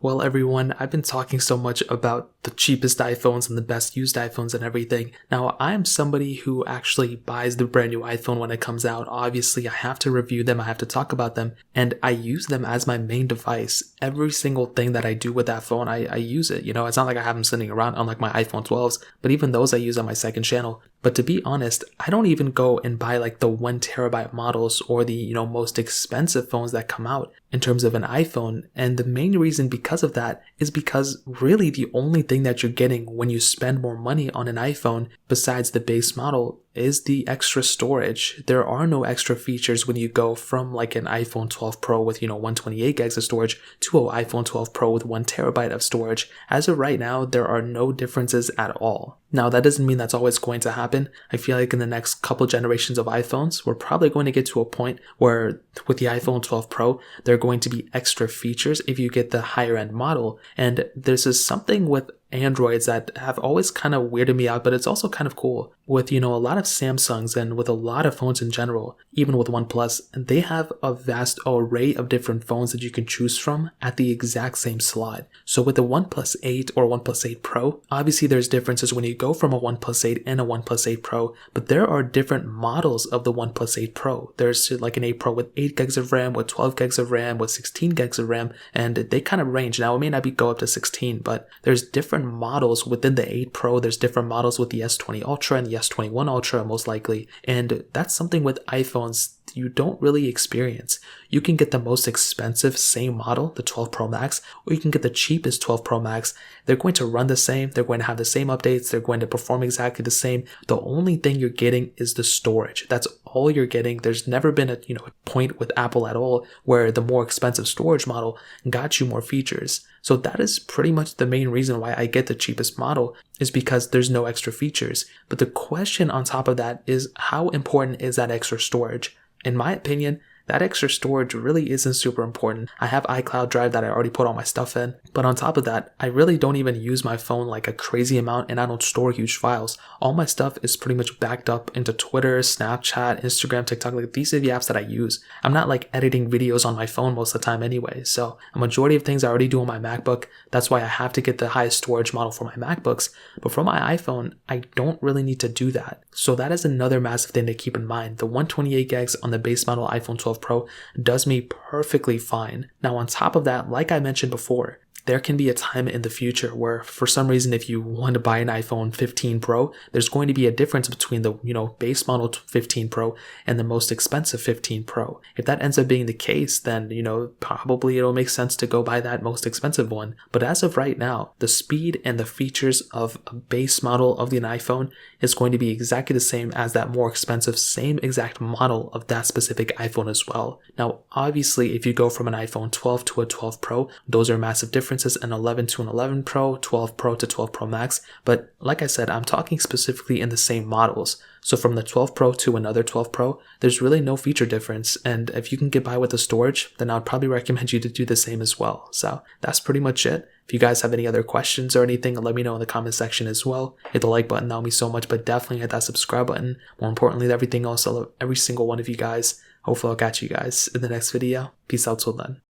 Well, everyone, I've been talking so much about the cheapest iPhones and the best used iPhones and everything. Now, I am somebody who actually buys the brand new iPhone when it comes out. Obviously, I have to review them, I have to talk about them, and I use them as my main device. Every single thing that I do with that phone, I use it. It's not like I have them sitting around, unlike my iPhone 12s, but even those I use on my second channel. But to be honest, I don't even go and buy like the 1 terabyte models or the, most expensive phones that come out in terms of an iPhone. And the main reason because of that is because really the only thing that you're getting when you spend more money on an iPhone besides the base model is the extra storage. There are no extra features when you go from like an iPhone 12 Pro with 128 gigs of storage to an iPhone 12 Pro with 1 terabyte of storage. As of right now, there are no differences at all. Now, that doesn't mean that's always going to happen. I feel like in the next couple generations of iPhones, we're probably going to get to a point where with the iPhone 12 Pro, there are going to be extra features if you get the higher end model. And this is something with Androids that have always kind of weirded me out, but it's also kind of cool. With, a lot of Samsungs and with a lot of phones in general, even with OnePlus, they have a vast array of different phones that you can choose from at the exact same slot. So with the OnePlus 8 or OnePlus 8 Pro, obviously there's differences when you go from a OnePlus 8 and a OnePlus 8 Pro, but there are different models of the OnePlus 8 Pro. There's like an 8 Pro with 8 gigs of RAM, with 12 gigs of RAM, with 16 gigs of RAM, and they kind of range. Now, it may not go up to 16, but there's different models within the 8 Pro. There's different models with the S20 Ultra and the S21 Ultra most likely, and that's something with iPhones you don't really experience. You can get the most expensive same model, the 12 Pro Max, or you can get the cheapest 12 Pro Max. They're going to run the same, they're going to have the same updates, they're going to perform exactly the same. The only thing you're getting is the storage. That's all you're getting. There's never been a point with Apple at all where the more expensive storage model got you more features. So that is pretty much the main reason why I get the cheapest model, is because there's no extra features. But the question on top of that is, how important is that extra storage? In my opinion, that extra storage really isn't super important. I have iCloud Drive that I already put all my stuff in, but on top of that, I really don't even use my phone like a crazy amount, and I don't store huge files. All my stuff is pretty much backed up into Twitter, Snapchat, Instagram, TikTok. Like, these are the apps that I use. I'm not like editing videos on my phone most of the time anyway, so a majority of things I already do on my MacBook. That's why I have to get the highest storage model for my MacBooks, but for my iPhone, I don't really need to do that. So that is another massive thing to keep in mind. The 128 gigs on the base model iPhone 12 Pro does me perfectly fine. Now, on top of that, like I mentioned before, there can be a time in the future where for some reason, if you want to buy an iPhone 15 Pro, there's going to be a difference between the base model 15 Pro and the most expensive 15 Pro. If that ends up being the case, then probably it'll make sense to go buy that most expensive one. But as of right now, the speed and the features of a base model of the iPhone is going to be exactly the same as that more expensive same exact model of that specific iPhone as well. Now, obviously, if you go from an iPhone 12 to a 12 Pro, those are massive differences. An 11 to an 11 Pro, 12 Pro to 12 Pro Max, but like I said, I'm talking specifically in the same models. So from the 12 Pro to another 12 Pro, there's really no feature difference, and if you can get by with the storage, then I'd probably recommend you to do the same as well. So that's pretty much it. If you guys have any other questions or anything, let me know in the comment section as well. Hit the like button, that would mean so much, but definitely hit that subscribe button. More importantly, everything else, I love every single one of you guys. Hopefully I'll catch you guys in the next video. Peace out till then.